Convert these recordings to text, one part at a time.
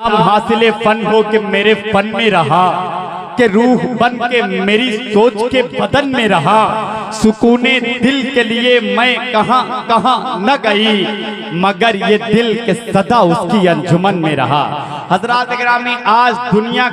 हासिले fun हो के मेरे फन में रहा, कि रूह बन के मेरी सोच के बदन में रहा। सुकूने दिल के लिए मैं कहां कहां न गई, मगर ये दिल के सदा उसकी अंजुमन में रहा। हजरात गिरामी, आज दुनिया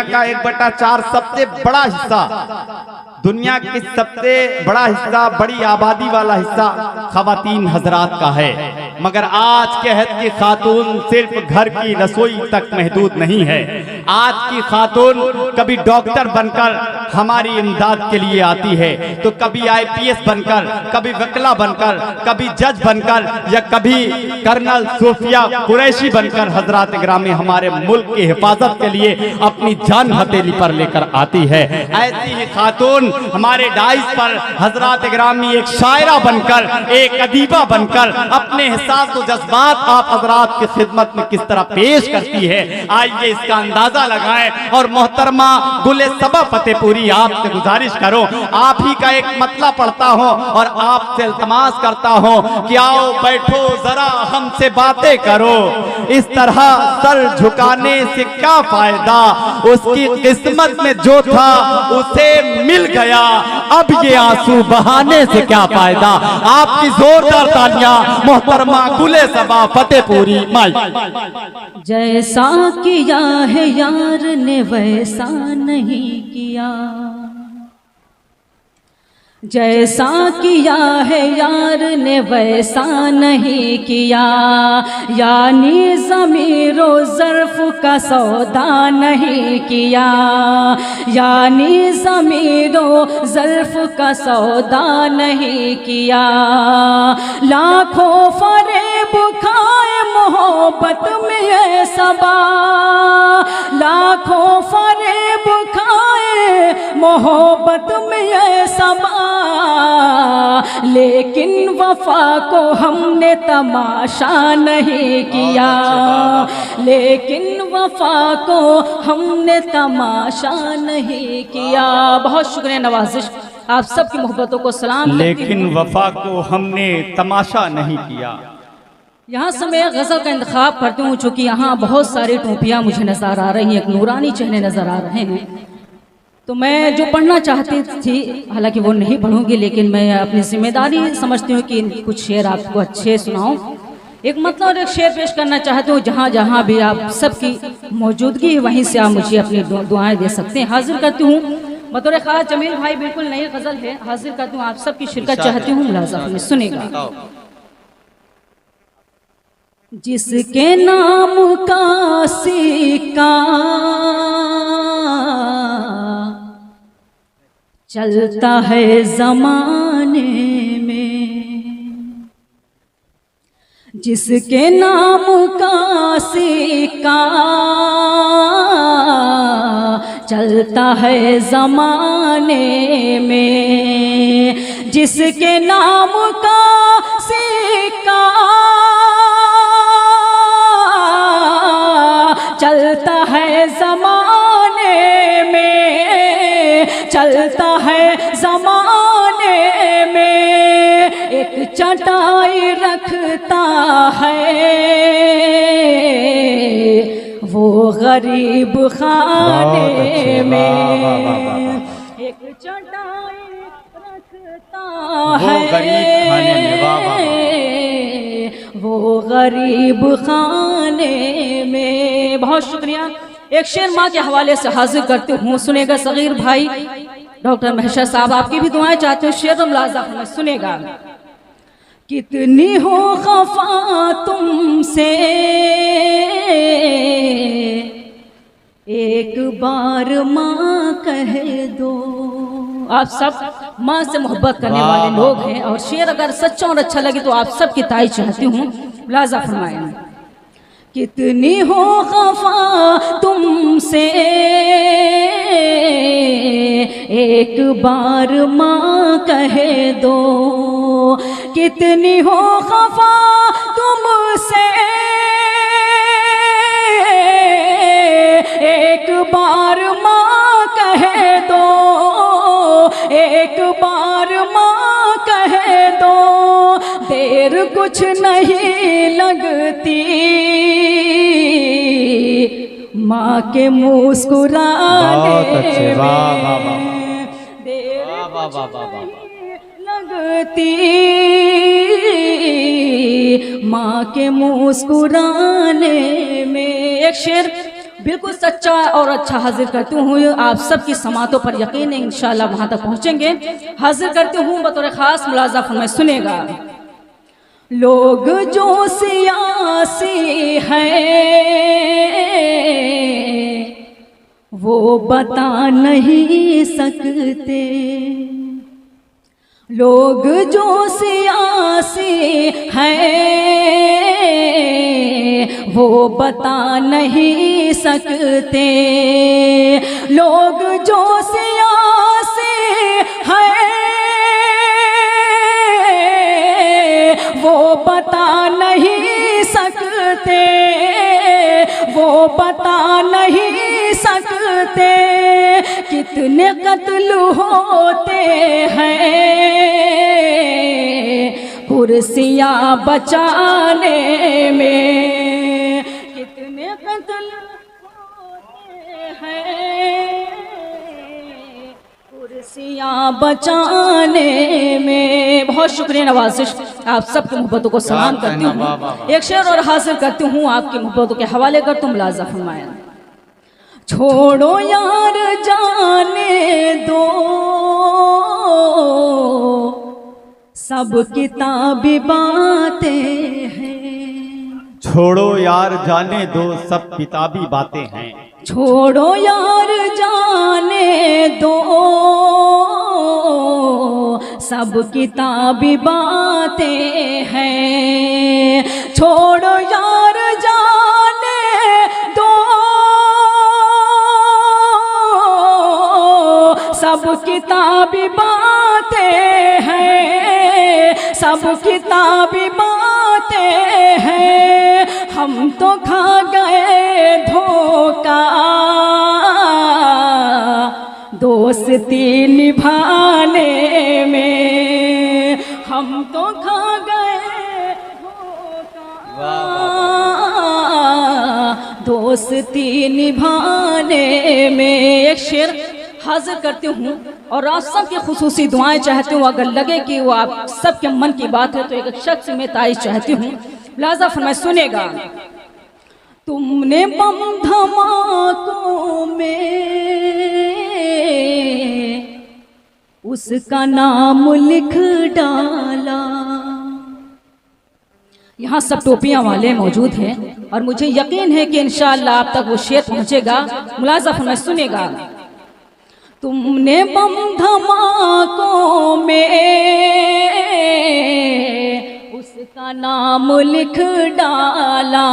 का 1/4 सबसे बड़ा हिस्सा, दुनिया के सबसे बड़ा हिस्सा, बड़ी आबादी वाला हिस्सा खवातीन हजरात का है। मगर आज के हद की खातून सिर्फ घर की रसोई तक महदूद नहीं है। आज की खातून कभी डॉक्टर बनकर हमारी इमदाद के लिए आती है, तो कभी IPS बनकर, कभी वकला बनकर, कभी जज बनकर, या कभी कर्नल सूफिया कुरैशी बनकर हजरात ग्रामी हमारे मुल्क की हिफाजत के लिए अपनी जान हथेली पर लेकर आती है। ऐसी ही खातून हमारे डाइस पर हजरात ग्रामी एक शायरा बनकर, एक अदीबा बनकर अपने एहसास और जज्बात आप हजरात की खिदमत में किस तरह पेश करती है, आइए इसका अंदाजा लगाएं। और मोहतरमा गुले सबा फतेहपुरी, आपसे गुजारिश करो, आप ही का एक मतला पढ़ता हूं और आपसे इल्तमास करता हूं कि आओ बैठो जरा हमसे बातें करो। इस तरह सर झुकाने से क्या फायदा, उसकी किस्मत में जो था उसे मिल गया, अब ये आंसू बहाने से क्या फायदा। आपकी जोरदार तालियां मोहतरमा गुले सबा फतेहपुरी माई। जैसा किया है यार ने वैसा नहीं किया, जैसा किया है यार ने वैसा नहीं किया, यानी ज़मीरो ज़र्फ़ का सौदा नहीं किया, यानी ज़मीरो ज़र्फ़ का सौदा नहीं किया। लाखों फरेब खाए मोहब्बत में ये सबा, लाखों फरेब खाए मोहब्बत में ये सबा, लेकिन वफा को हमने तमाशा नहीं किया, लेकिन वफा को हमने तमाशा नहीं किया। बहुत शुक्रिया नवाजिश, आप सबकी मोहब्बतों को सलाम। लेकिन वफा को हमने तमाशा नहीं किया। यहाँ से मैं गज़ल का इंतखाब करती हूँ, चूँकि यहाँ बहुत सारी टोपियाँ मुझे नज़र आ रही हैं, एक नूरानी चेहरे नज़र आ रहे हैं, तो मैं जो पढ़ना चाहती थी, हालांकि वो नहीं पढ़ूंगी, लेकिन मैं अपनी जिम्मेदारी समझती हूँ कि कुछ शेर आपको अच्छे सुनाऊं। एक मतलब और एक शेर पेश करना चाहती हूँ, जहाँ जहाँ भी आप सबकी मौजूदगी है वहीं से आप मुझे अपनी दुआएं दे सकते हैं। हाजिर करती हूँ बतौर खास जमील भाई, बिल्कुल नई गज़ल है, हाजिर करती हूँ, आप सबकी शिरकत चाहती हूँ, मुलाज़ा में सुनेगा। जिसके नाम का सिक्का चलता है ज़माने में, जिसके नाम का सिक्का चलता है ज़माने में, जिसके नाम का सिक्का चलता है ज़माने में, चलता है ज़माने में, एक चटाई रखता है वो गरीब खाने में, एक चटाई रखता है वो गरीब खाने में। बहुत शुक्रिया। एक शेर माँ के हवाले से हाजिर करती हूँ, सुनेगा सगीर भाई डॉक्टर महशर साहब, आपकी भी दुआएं चाहते हो, शेर मुलाज़ा में सुनेगा। कितनी हो खफा तुमसे एक बार माँ कह दो। आप सब माँ से मोहब्बत करने वाले लोग हैं, और शेर अगर सच्चा और अच्छा लगे तो आप सबकी तारीफ चाहती हूँ, मुलाज़ा फरमाएं। कितनी हो खफा तुमसे एक बार माँ कह दो, कितनी हो खफा तुमसे एक बार माँ कह दो, एक बार माँ कह दो, देर कुछ नहीं लगती माँ के मुस्कुराने बहुत अच्छे, वाह वाह वाह में देर वाह वाह वाह वाह वाह। लगती, माँ के मुस्कुराने में। एक शेर बिल्कुल सच्चा और अच्छा हाजिर करती हूँ, आप सबकी समातों पर यकीन है इंशाल्लाह वहां तक पहुंचेंगे। हाजिर करती हूँ बतौर खास मुलाजा फरमाए सुनेगा। लोग जो सियासी हैं वो बता नहीं सकते, लोग जो सियासी हैं वो बता नहीं सकते, लोग जो सियासी हैं वो बता नहीं सकते, वो बता नहीं सकते कितने कत्ल होते हैं कुर्सियाँ बचाने में, कितने कत्ल होते हैं कुर्सियाँ बचाने में। बहुत शुक्रिया नवाजिश, आप सबकी मोहब्बतों को सलाम करती हूँ। एक शेर और हासिल करती हूँ, आपकी मोहब्बतों के हवाले कर तुम मुलाजा फरमाया। छोड़ो यार जाने दो सब किताबी बातें हैं, छोड़ो यार जाने दो सब किताबी बातें हैं, छोड़ो यार जाने दो सब किताबी बातें हैं, छोड़ो यार जाने दो सब किताबी बातें हैं, सब किताबी बातें हैं, हम तो खा गए धोखा दोस्ती निभाने में, हम तो खा गए धोखा दोस्ती निभाने में। एक शेर हाजिर करती हूँ और आप सबकी खुसूसी दुआएं चाहती हूँ, अगर लगे कि वो आप सबके मन की बात है तो एक शख्स में तारीफ चाहती हूँ। लिहाजा फरमाए सुनेगा। तुमने बम धमाकों में उसका नाम लिख डाला। यहाँ सब टोपियां वाले मौजूद हैं और मुझे यकीन है कि इंशाअल्लाह आप तक वो शेर पहुंचेगा। मुलाजा फरमाए सुनेगा। तुमने बम धमाकों में उसका नाम लिख डाला,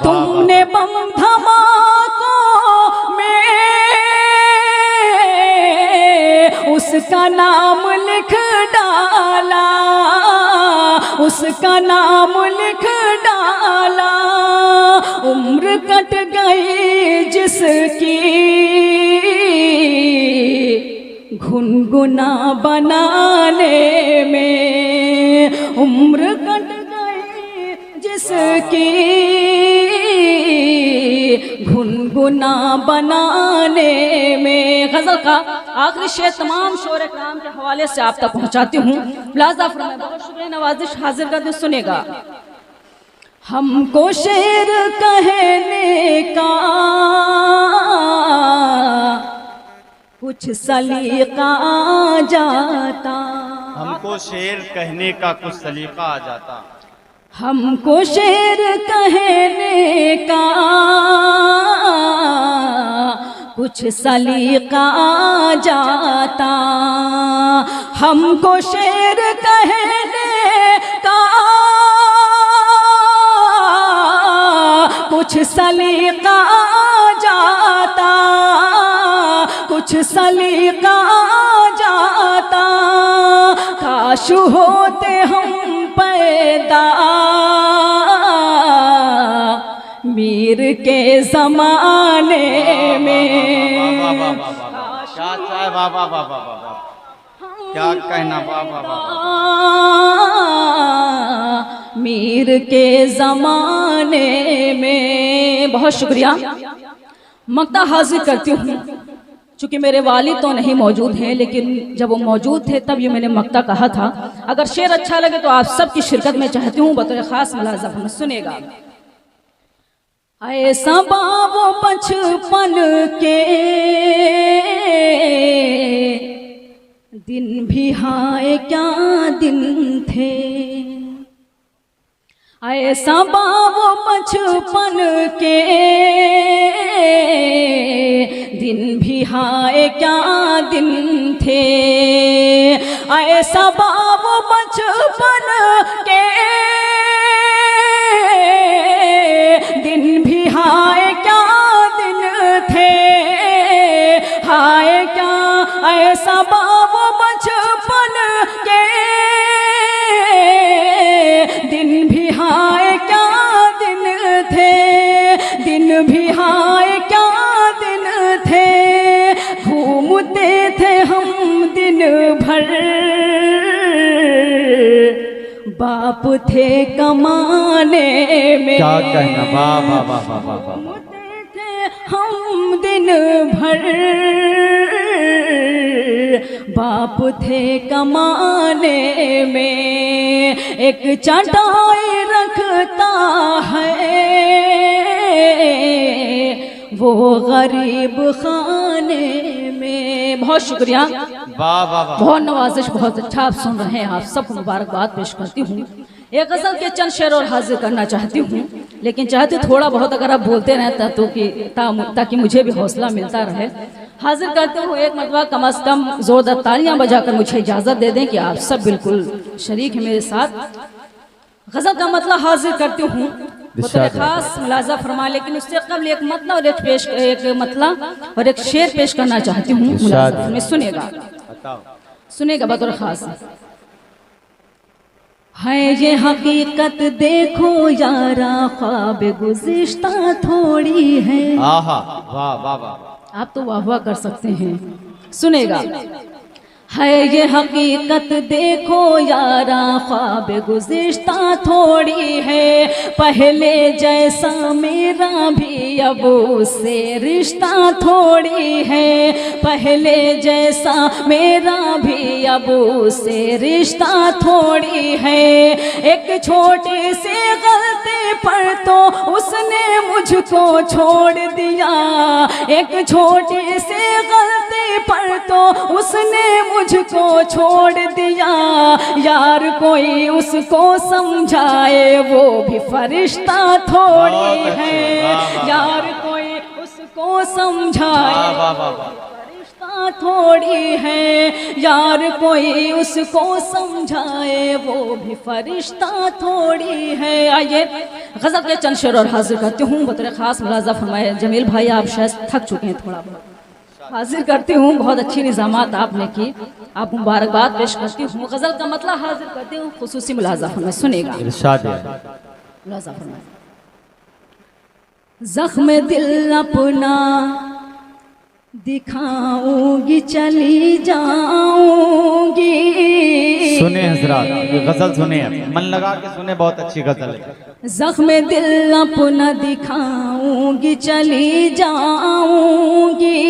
तुमने बम धमाकों में उसका नाम लिख डाला, उसका नाम लिख डाला। उम्र कट गई जिसकी गुनगुना बनाने में, उम्र कट गई जिसकी गुनगुना बनाने में। गजल का आखिरी शेर तमाम शोर कराम के हवाले से आप तक पहुंचाती हूँ। लाजा फरमाए, बहुत शुक्रिया नवाजिश हाजिर कर दे सुनेगा। हमको शेर कहने का कुछ सलीका आ जाता, हमको शेर कहने का कुछ सलीका आ जाता, हमको शेर कहने का कुछ सलीका आ जाता, हमको शेर कहने का कुछ सलीका आ जाता, कुछ सलीका आ जाता। काश होते हम पैदा मीर के जमाने में, क्या कहना, वाह वाह वाह। मीर के जमाने में। बहुत शुक्रिया। मक्ता हाजिर करती हूँ। चूंकि मेरे वालिद तो नहीं मौजूद हैं, लेकिन जब वो मौजूद थे तब ये मैंने मक्ता कहा था। अगर शेर अच्छा लगे तो आप सबकी शिरकत में चाहती हूँ बतौर खास मुलाज़ा फरमाएं, सुनेगा। ऐसा बाबो बचपन के दिन भी हाय क्या दिन थे। ऐसा बाबो बचपन के दिन भी हाय क्या दिन थे। ऐसा बाबो बचपन के दिन भी हाय क्या दिन थे। हाय क्या ऐसा बाबो बचपन के दिन भी हाय क्या दिन थे। दिन भी हाय क्या दिन थे। घूमते थे हम दिन भर, बाप थे कमाने में। क्या कहना, वाह वाह वाह वाह वाह। घूमते थे हम दिन भर, बाप थे कमाने में। एक चटाई रखता है वो गरीब खाने में। बहुत शुक्रिया, वाह वाह वाह। बहुत नवाजिश, बहुत अच्छा आप सुन रहे हैं। आप सबको मुबारकबाद पेश करती हूँ। एक गज़ल के चंद शेर और हाजिर करना चाहती हूँ, लेकिन चाहती थोड़ा बहुत अगर आप बोलते रहें ताकि मुझे भी हौसला मिलता रहे। हाजिर करते हुए एक मरतबा कम अज़ कम ज़ोरदार तालियां बजाकर मुझे इजाज़त दे दें कि आप सब बिल्कुल शरीक हैं मेरे साथ। गज़ल का मतलब हाजिर करती हूँ, खास मुलाजा फरमा, लेकिन उससे कबल एक मतला और एक मतला और एक शेर पेश करना चाहती हूँ मुलाजा में। सुनेगा बतौर खास। है ये हकीकत देखो यारा, ख्वाब गुज़िश्ता थोड़ी है। आहा, वाह वाह वाह। आप तो वाह वाह कर सकते हैं। सुनेगा। है ये हकीकत देखो यारा, ख्वाब गुज़िश्ता थोड़ी है। पहले जैसा मेरा भी अब उससे रिश्ता थोड़ी है। पहले जैसा मेरा भी अब उससे रिश्ता थोड़ी है। एक छोटे से गलती पर तो उसने मुझको छोड़ दिया। एक छोटे से गलती पर तो उसने मुझको छोड़ दिया। यार कोई उसको समझाए वो भी फरिश्ता थोड़ी है। यार कोई उसको समझाए फरिश्ता थोड़ी है। यार कोई उसको समझाए वो भी फरिश्ता थोड़ी है। आइए गज़ल के चंद शेर और हाजिर करती हूँ बतौर खास मुलाजा फरमाए। जमील भाई आप शायद थक चुके हैं थोड़ा बहुत। हाजिर करती हूँ, बहुत अच्छी निज़ामात आपने की, आप मुबारकबाद पेश करती हूँ। गज़ल का मतलब हाजिर करती हूँ, खुसूसी मुलाजा फरमाए। सुनेगा। मुलाजा फरमाए। ज़ख्म दिल अपना दिखाऊंगी चली जाऊंगी। सुने हजरात, ये गजल सुने, मन लगा के सुने, बहुत अच्छी गजल है। ज़ख्म दिल अपना दिखाऊंगी चली जाऊंगी।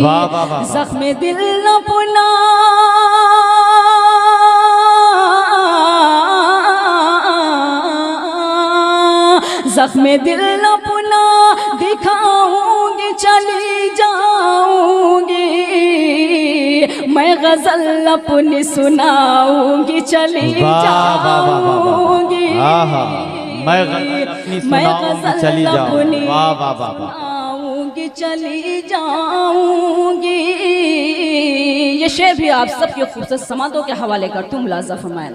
वाह वाह वाह। ज़ख्म दिल अपना ज़ख्म दिल अपना दिखाऊंगी चली जाऊंगी। मैं गज़ल अपनी सुनाऊंगी चली जाऊंगी। मैं गज़ल अपनी सुनाऊंगी चली जाऊंगी। ये शेर भी आप सबके खूबसूरत समातों के हवाले करती हूँ। मुलाज़ा फरमाएं।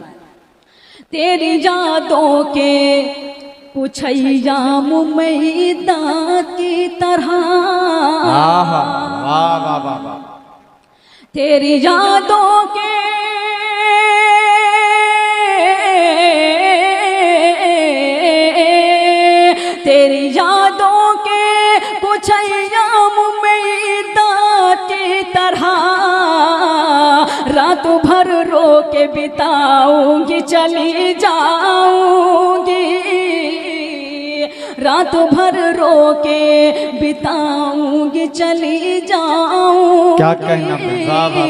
तेरी यादों के पुछैया मुमैदा की तरह, तेरी यादों के तेरी यादों के पुछैया मुमैदा की तरह भर रो के बिताऊंगी चली जाऊंगी, रात भर रो के बिताऊंगी चली जाऊंगी। क्या कहना, वाह वाह।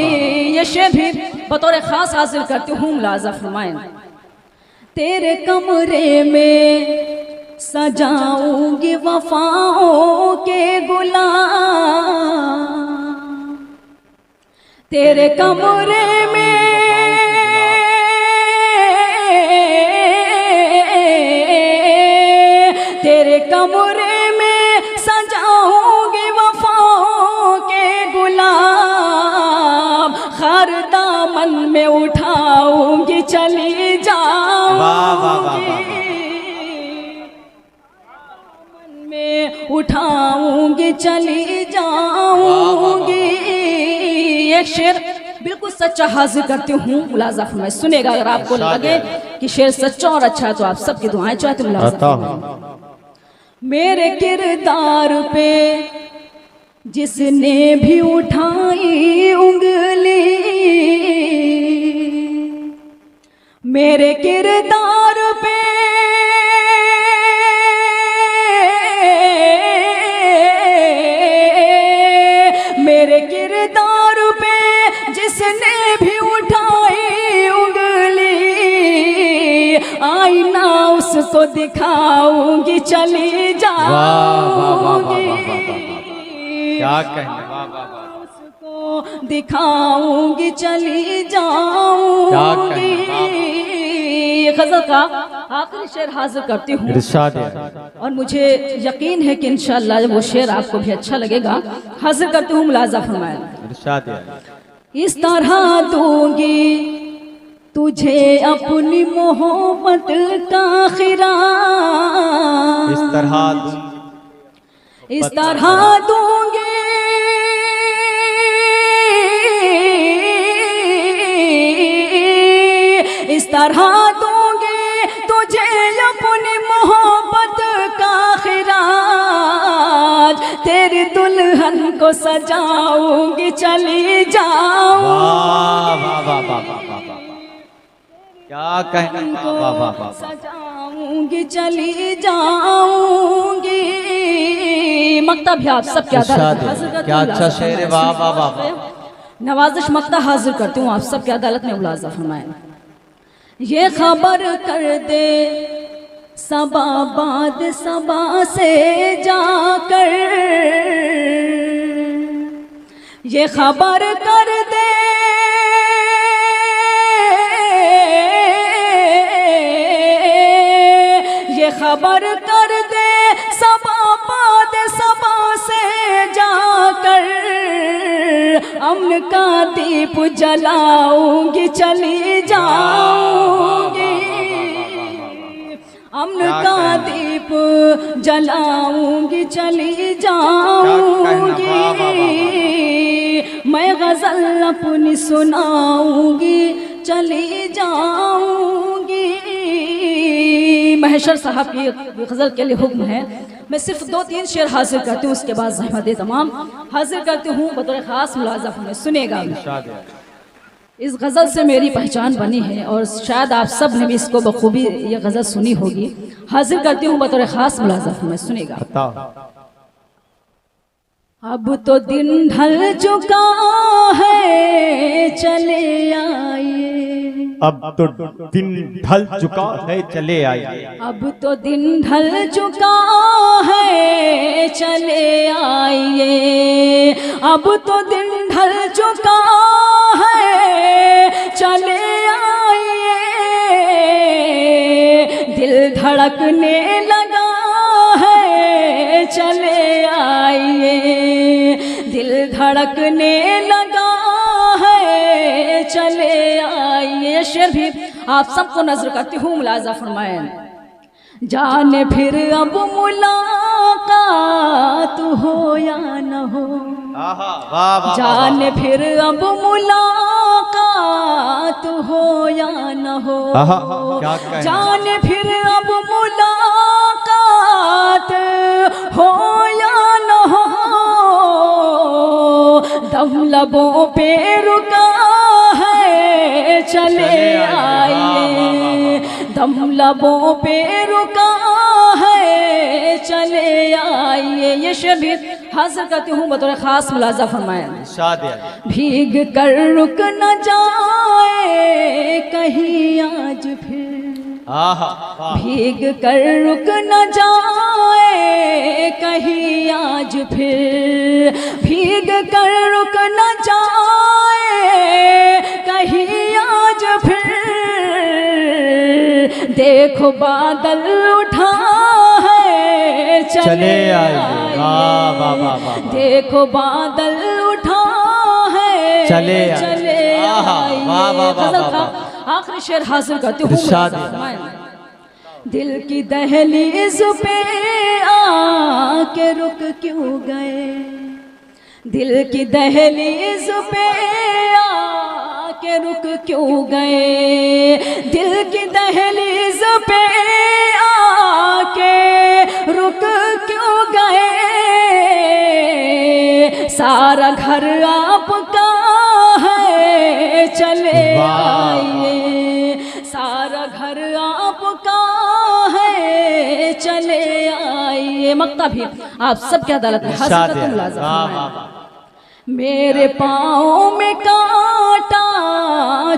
ये शेर भी बतौर खास हासिल करती हूँ, मुलाजा फरमाएं। तेरे कमरे में सजाऊंगी वफाओं के गुलाब, तेरे कमरे में तेरे कमरे में सजाऊंगी वफाओं के गुलाब, हर दामन में उठाऊंगी चली जाऊंगी, में उठाऊंगी चली जाऊंगी। एक शेर बिल्कुल सच्चा हाजिर करती हूँ, मुलाजा फरमाएं, सुनेगा। अगर आपको लगे कि शेर सच्चा और अच्छा है तो आप सबकी दुआएं चाहते मुलाजा। मेरे किरदार पे जिसने भी उठाई उंगली, मेरे किरदार पे मेरे किरदार पे जिसने भी उठाई उंगली, आईना उसको दिखाऊंगी चली जाऊंगी, क्या कहने, उसको दिखाऊंगी चली जाऊंगी। गजल का आखिरी शेर हाजिर करती हूँ और मुझे यकीन है कि इंशाअल्लाह वो शेर आपको भी अच्छा लगेगा। हाजिर करती हूँ, मुलाजा फरमाएं। इस तरह दूंगी तुझे अपनी मोहब्बत का खिराज, इस तरह दूंगी इस तरह दूंगी तुझे अपनी मोहब्बत का खिराज, तेरी दुल्हन को सजाऊंगी चली जाऊंगी, क्या कहना, सजाऊंगी चली जाऊंगी। मक्ता भी आप सब क्या अच्छा शेर है, वाह वाह वाह। नवाजिश मक्ता हाजिर करती हूँ आप सब की अदालत में, मुलाजा फरमाएं। ये खबर कर दे सबा बाद सबा से जाकर, ये खबर कर दे ये खबर कर दे सबा बाद सबा से जाकर, अमन का दीप जलाऊंगी चली जाऊंगी, अमन का दीप जलाऊंगी चली जाऊंगी, मैं गजल अपनी सुनाऊंगी चली जाऊंगी। महशर साहब की गजल के लिए हुक्म है, मैं सिर्फ 2-3 शेर हाजिर करती हूँ, उसके बाद ज़हमत तमाम हाजिर करती हूँ बतौर ख़ास मुलाज़ा में। सुनेगा, इस गज़ल से मेरी पहचान बनी है और शायद आप सब ने भी इसको बखूबी ये गज़ल सुनी होगी। हाजिर करती हूँ बतौर ख़ास मुलाज़ा में। सुनेगा। अब तो दिन ढल चुका है चले आइए, अब तो दिन ढल चुका है चले आइए, अब तो दिन ढल चुका है चले आइए, अब तो दिन ढल चुका है चले आइए, दिल धड़कने लगा है चले आइए, दिल धड़कने लगा है चले आइए। शेर भी आप सबको नजर करती हूँ, मुलाजा फरमाएं। जाने फिर अब मुलाकात हो या न हो, जाने फिर अब मुलाकात हो या न हो, जाने फिर अब मुलाकात हो या न हो, दम लबों पे रुका है चले आइए, दम लबों पे रुका है चले आइए। ये शेर भी हासिल करती हूँ बतौर खास मुलाजा फरमाया। भीग कर रुक न जाए कहीं आज फिर, भीग कर रुक न जाए कहीं आज फिर, भीग कर रुक न जाए कहीं आज फिर। देखो बादल उठा है चले आइए, देखो बादल उठा है चले आइए। आखिरी शेर हासिल करती हूँ। दिल की दहलीज पे आके रुक क्यों गए, दिल की दहलीज पे आके रुक क्यों गए, दिल की दहलीज पे आके रुक क्यों गए। सारा घर आपका है चले आइए, सारा घर आपका है चले आइए। मक्ता भी आप सबकी अदालत में हासिल करते मुलाज़ा। मेरे पाँव में कांटा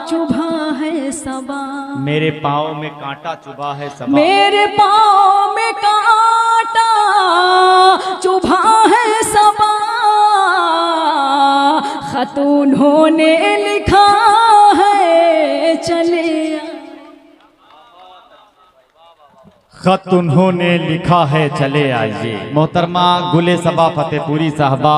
चुभा है सबा, मेरे पाँव में कांटा चुभा है सबा, मेरे पाँव में कांटा चुभा है सबा। खत उन्होंने लिखा है चले, खत उन्होंने लिखा है चले आइए। मोहतरमा गुले सबा फतेहपुरी साहबा